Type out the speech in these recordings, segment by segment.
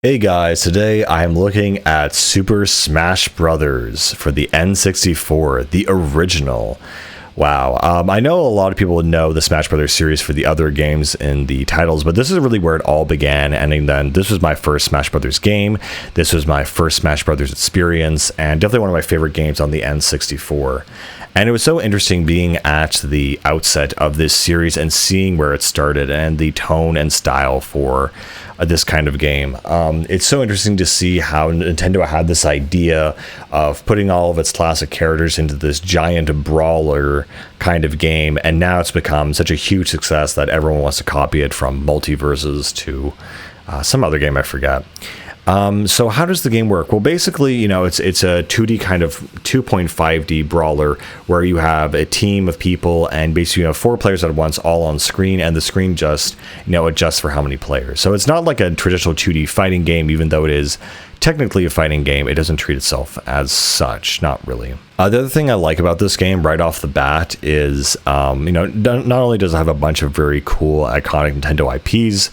Hey guys, today I'm looking at Super Smash Brothers for the N64, the original. Wow, I know a lot of people would know the Smash Brothers series for the other games in the titles, but this is really where it all began. And then this was my first Smash Brothers game. This was my first Smash Brothers experience, and definitely one of my favorite games on the N64. And it was so interesting being at the outset of this series and seeing where it started and the tone and style for this kind of game. It's so interesting to see how Nintendo had this idea of putting all of its classic characters into this giant brawler kind of game, and now it's become such a huge success that everyone wants to copy it, from Multiverses to some other game I forgot. So how does the game work? Well, basically, it's a 2D kind of 2.5D brawler where you have a team of people, and basically you have 4 players at once, all on screen, and the screen just, adjusts for how many players. So it's not like a traditional 2D fighting game, even though it is technically a fighting game. It doesn't treat itself as such, not really. The other thing I like about this game right off the bat is, not only does it have a bunch of very cool, iconic Nintendo IPs,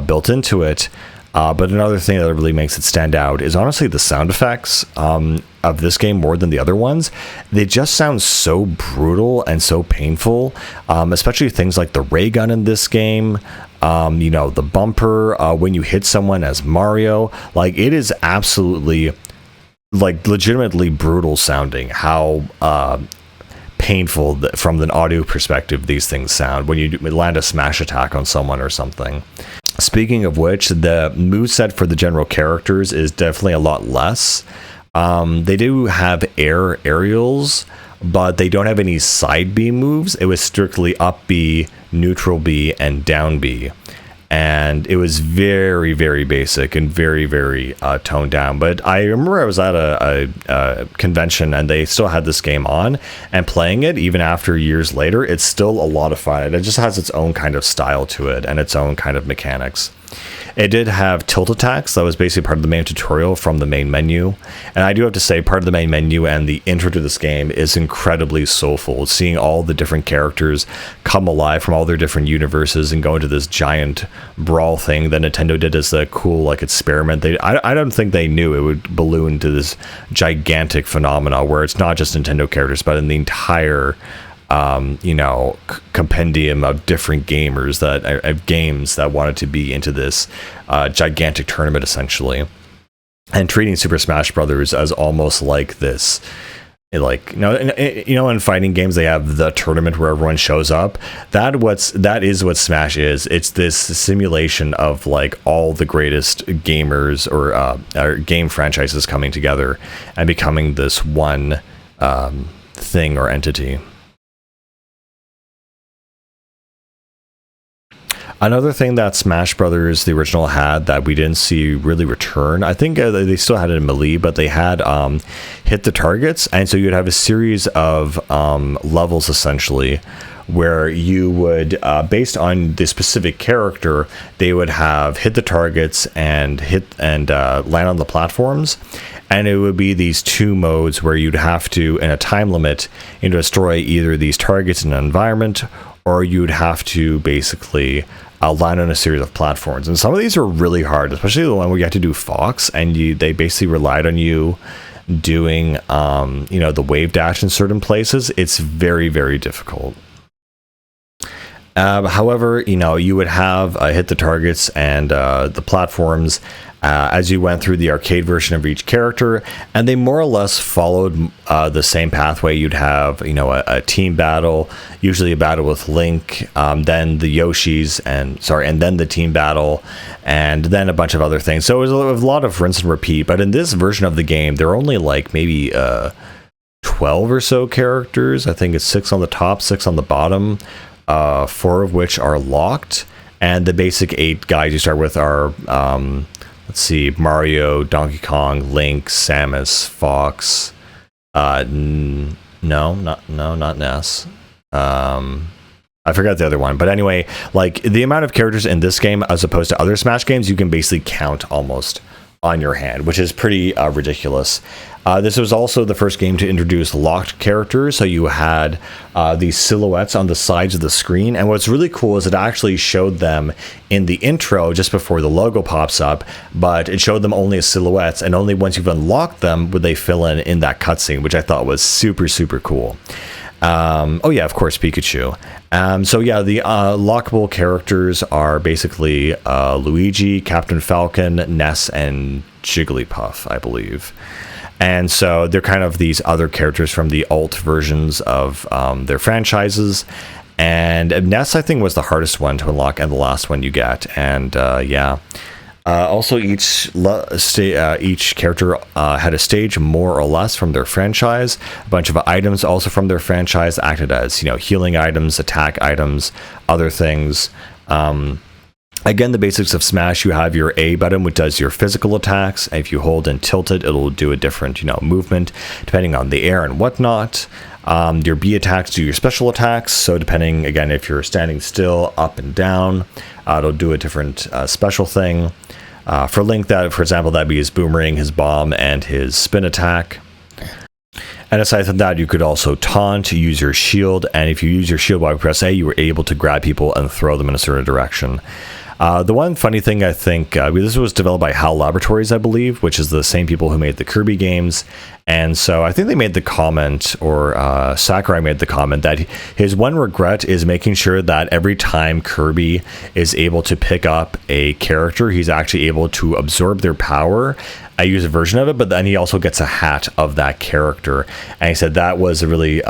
built into it, but another thing that really makes it stand out is honestly the sound effects of this game more than the other ones. They just sound so brutal and so painful, especially things like the ray gun in this game, the bumper when you hit someone as Mario. Like, it is absolutely, like, legitimately brutal sounding how painful from an audio perspective these things sound when you land a smash attack on someone or something. Speaking of which, the moveset for the general characters is definitely a lot less. They do have aerials, but they don't have any side B moves. It was strictly up B, neutral B, and down B. And it was very, very basic and very, very toned down. But I remember I was at a convention and they still had this game on, and playing it even after years later, it's still a lot of fun. It just has its own kind of style to it and its own kind of mechanics. It did have tilt attacks. That was basically part of the main tutorial from the main menu. And I do have to say, part of the main menu and the intro to this game is incredibly soulful. Seeing all the different characters come alive from all their different universes and go into this giant brawl thing that Nintendo did as a cool experiment. I don't think they knew it would balloon to this gigantic phenomena where it's not just Nintendo characters, but in the entire compendium of different games that wanted to be into this gigantic tournament, essentially, and treating Super Smash Brothers as almost like this, in fighting games they have the tournament where everyone shows up. That is what Smash is. It's this simulation of all the greatest gamers or game franchises coming together and becoming this one thing or entity. Another thing that Smash Brothers, the original, had that we didn't see really return, I think they still had it in Melee, but they had hit the targets, and so you'd have a series of levels, essentially, where you would, based on the specific character, they would have hit the targets and land on the platforms. And it would be these 2 modes where you'd have to, in a time limit, destroy either these targets in an environment, or you'd have to basically land on a series of platforms. And some of these are really hard, especially the one where you have to do Fox, and they basically relied on you doing the wave dash in certain places. It's very, very difficult. However, you would have hit the targets and the platforms as you went through the arcade version of each character, and they more or less followed the same pathway. You'd have a team battle, usually a battle with Link, then the Yoshis, and then the team battle, and then a bunch of other things. So it was a lot of rinse and repeat. But in this version of the game, there are only maybe 12 or so characters. I think it's 6 on the top, 6 on the bottom, 4 of which are locked, and the basic 8 guys you start with are let's see, Mario, Donkey Kong, Link, Samus, Fox. Not Ness. I forgot the other one, but anyway, the amount of characters in this game as opposed to other Smash games, you can basically count almost on your hand, which is pretty ridiculous. This was also the first game to introduce locked characters, so you had these silhouettes on the sides of the screen, and what's really cool is it actually showed them in the intro just before the logo pops up, but it showed them only as silhouettes, and only once you've unlocked them would they fill in that cutscene, which I thought was super, super cool. Oh yeah, of course, Pikachu. So yeah, the lockable characters are basically Luigi, Captain Falcon, Ness, and Jigglypuff, I believe. And so they're kind of these other characters from the alt versions of their franchises. And Ness, I think, was the hardest one to unlock and the last one you get. And yeah. Also, each character had a stage more or less from their franchise. A bunch of items also from their franchise acted as, healing items, attack items, other things. Again, the basics of Smash, you have your A button, which does your physical attacks. If you hold and tilt it, it'll do a different, movement, depending on the air and whatnot. Your B attacks do your special attacks. So depending, again, if you're standing still, up and down, it'll do a different special thing. For Link, for example, that'd be his boomerang, his bomb, and his spin attack. And aside from that, you could also taunt, use your shield, and if you use your shield while you press A, you were able to grab people and throw them in a certain direction. The one funny thing, I think, this was developed by HAL Laboratories, I believe, which is the same people who made the Kirby games. And so I think they made the comment, or Sakurai made the comment, that his one regret is making sure that every time Kirby is able to pick up a character, he's actually able to absorb their power. I use a version of it, but then he also gets a hat of that character. And he said that was a really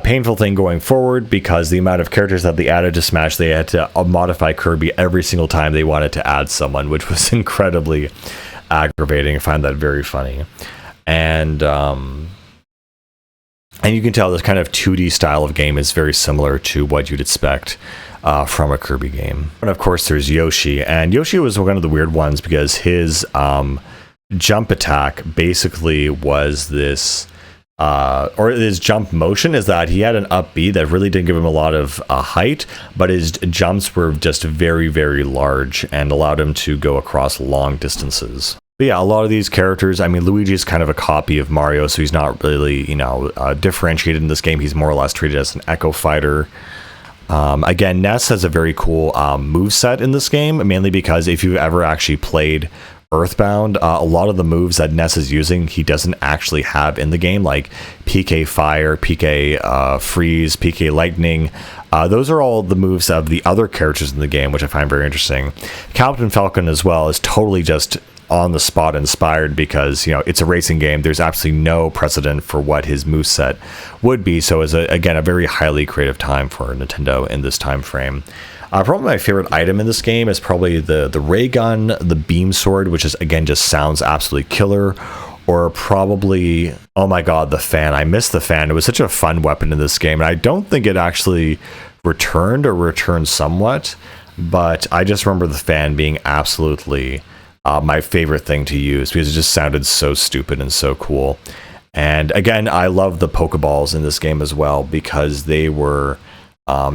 painful thing going forward, because the amount of characters that they added to Smash, they had to modify Kirby every single time they wanted to add someone, which was incredibly aggravating. I find that very funny. And you can tell this kind of 2D style of game is very similar to what you'd expect from a Kirby game. And of course, there's Yoshi. And Yoshi was one of the weird ones because his jump attack basically was this... or his jump motion is that he had an up B that really didn't give him a lot of height, but his jumps were just very, very large and allowed him to go across long distances. But yeah, a lot of these characters, I mean, Luigi is kind of a copy of Mario, so he's not really, differentiated in this game. He's more or less treated as an Echo Fighter. Again, Ness has a very cool moveset in this game, mainly because if you've ever actually played Earthbound, a lot of the moves that Ness is using, he doesn't actually have in the game, like PK Fire, PK Freeze, PK Lightning. Those are all the moves of the other characters in the game, which I find very interesting. Captain Falcon as well is totally just on the spot inspired because, it's a racing game. There's absolutely no precedent for what his moveset would be. So it's, again, a very highly creative time for Nintendo in this time frame. Probably my favorite item in this game is probably the ray gun, the beam sword, which is, again, just sounds absolutely killer. Or probably, oh my god, the fan. I miss the fan. It was such a fun weapon in this game. And I don't think it actually returned somewhat. But I just remember the fan being absolutely my favorite thing to use because it just sounded so stupid and so cool. And again, I love the Pokeballs in this game as well because they were...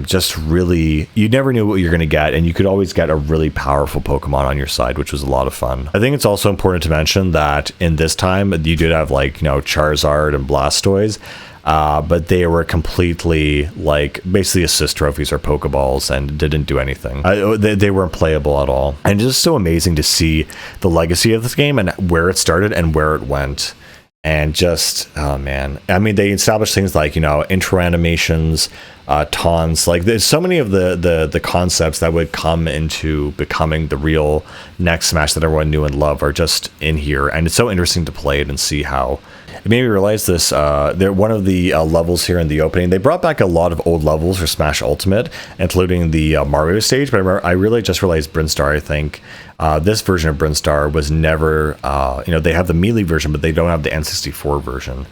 just really, you never knew what you're going to get, and you could always get a really powerful Pokemon on your side, which was a lot of fun. I think it's also important to mention that in this time, you did have Charizard and Blastoise, but they were completely basically assist trophies or Pokeballs and didn't do anything. They weren't playable at all. And it's just so amazing to see the legacy of this game and where it started and where it went. And just, oh man, I mean, they established things like, intro animations, taunts, there's so many of the concepts that would come into becoming the real next Smash that everyone knew and loved are just in here. And it's so interesting to play it and see how it made me realize this. They're one of the levels here in the opening. They brought back a lot of old levels for Smash Ultimate, including the Mario stage. But I really just realized Brinstar, I think, this version of Brinstar was never, they have the Melee version, but they don't have the N64 version.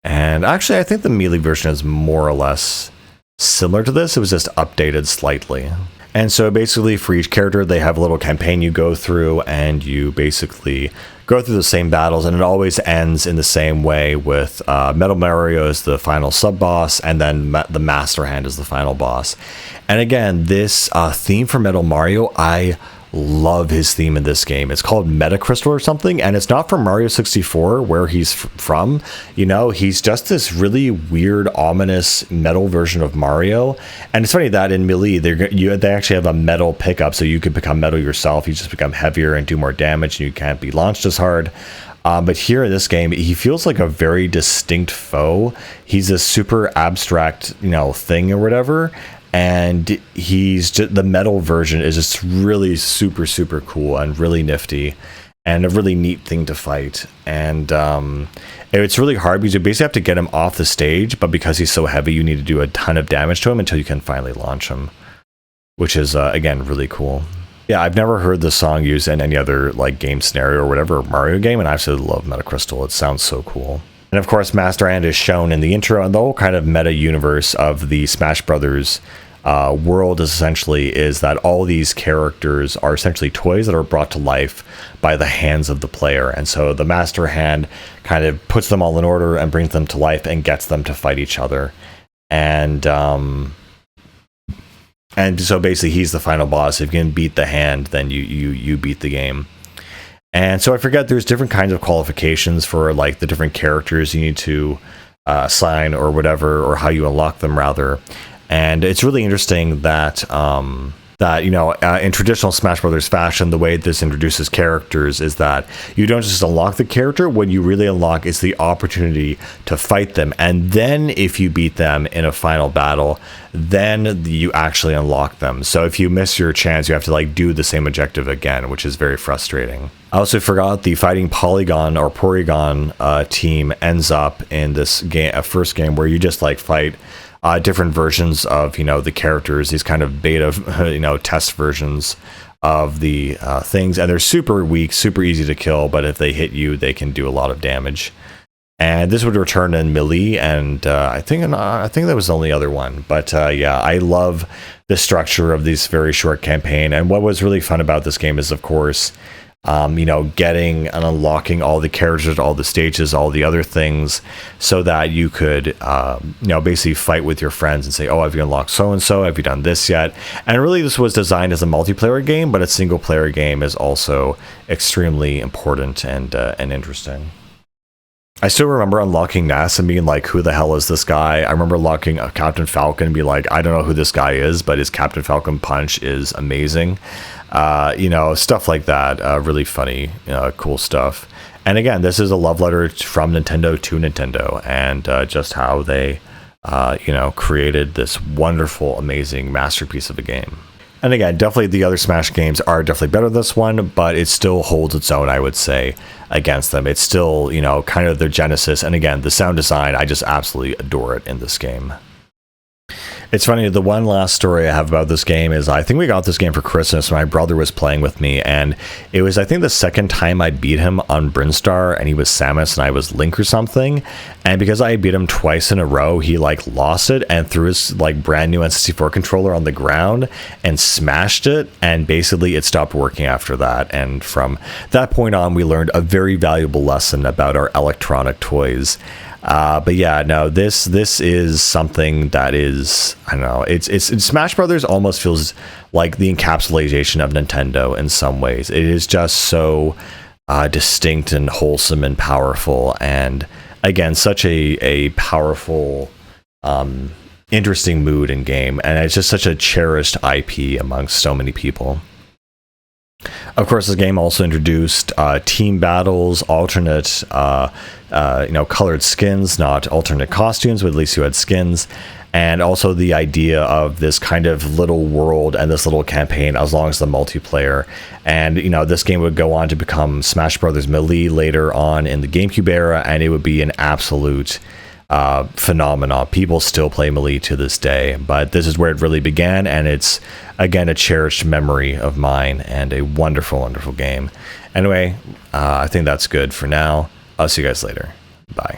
And actually, I think the Melee version is more or less similar to this. It was just updated slightly. And so basically for each character, they have a little campaign you go through, and you basically go through the same battles, and it always ends in the same way with Metal Mario as the final sub-boss, and then the Master Hand as the final boss. And again, this theme for Metal Mario, I love his theme in this game. It's called Metacrystal or something, and it's not from Mario 64 where he's from. You know, he's just this really weird, ominous metal version of Mario. And it's funny that in Melee, they actually have a metal pickup, so you can become metal yourself. You just become heavier and do more damage, and you can't be launched as hard. But here in this game, he feels like a very distinct foe. He's a super abstract, you know, thing or whatever. And he's just, the metal version is just really super, super cool and really nifty and a really neat thing to fight. And it's really hard because you basically have to get him off the stage. But because he's so heavy, you need to do a ton of damage to him until you can finally launch him, which is, again, really cool. Yeah, I've never heard this song used in any other like game scenario or whatever Mario game, and I absolutely love Metacrystal. It sounds so cool. And of course, Master Hand is shown in the intro, and the whole kind of meta universe of the Smash Brothers world is that all these characters are essentially toys that are brought to life by the hands of the player. And so the Master Hand kind of puts them all in order and brings them to life and gets them to fight each other. And so basically he's the final boss. If you can beat the hand, then you beat the game. And so I forget there's different kinds of qualifications for like the different characters you need to assign or whatever, or how you unlock them rather. And it's really interesting that you know, in traditional Smash Brothers fashion, the way this introduces characters is that you don't just unlock the character. What you really unlock is the opportunity to fight them. And then if you beat them in a final battle, then you actually unlock them. So if you miss your chance, you have to like do the same objective again, which is very frustrating. I also forgot the Fighting Polygon or Porygon team ends up in this game, first game, where you just like fight different versions of, you know, the characters, these kind of beta, you know, test versions of the things, and they're super weak, super easy to kill, but if they hit you, they can do a lot of damage. And this would return in Melee, and I think that was the only other one. But yeah, I love the structure of this very short campaign, and what was really fun about this game is, of course, you know, getting and unlocking all the characters, all the stages, all the other things, so that you could, you know, basically fight with your friends and say, oh, have you unlocked so-and-so? Have you done this yet? And really, this was designed as a multiplayer game, but a single-player game is also extremely important and interesting. I still remember unlocking Nass and being like, who the hell is this guy? I remember unlocking Captain Falcon and be like, I don't know who this guy is, but his Captain Falcon punch is amazing. You know, stuff like that. Really funny, cool stuff. And again, this is a love letter from Nintendo to Nintendo, and just how they, you know, created this wonderful, amazing masterpiece of a game. And again, definitely the other Smash games are definitely better than this one, but it still holds its own, I would say, against them. It's still, you know, kind of their genesis. And again, the sound design, I just absolutely adore it in this game. It's funny, the one last story I have about this game is I think we got this game for Christmas. My brother was playing with me, and it was, I think, the second time I beat him on Brinstar, and he was Samus and I was Link or something. And because I beat him twice in a row, he like lost it and threw his like brand new N64 controller on the ground and smashed it, and basically it stopped working after that. And from that point on, we learned a very valuable lesson about our electronic toys. But yeah, no, this is something that is, I don't know, it's Smash Brothers almost feels like the encapsulation of Nintendo in some ways. It is just so distinct and wholesome and powerful, and again, such a powerful, interesting mood in game, and it's just such a cherished IP amongst so many people. Of course, this game also introduced team battles, alternate, you know, colored skins, not alternate costumes, but at least you had skins, and also the idea of this kind of little world and this little campaign as long as the multiplayer. And, you know, this game would go on to become Smash Brothers Melee later on in the GameCube era, and it would be an absolute phenomenon. People still play Melee to this day, but this is where it really began, and it's again a cherished memory of mine and a wonderful, wonderful game. Anyway, I think that's good for now. I'll see you guys later. Bye.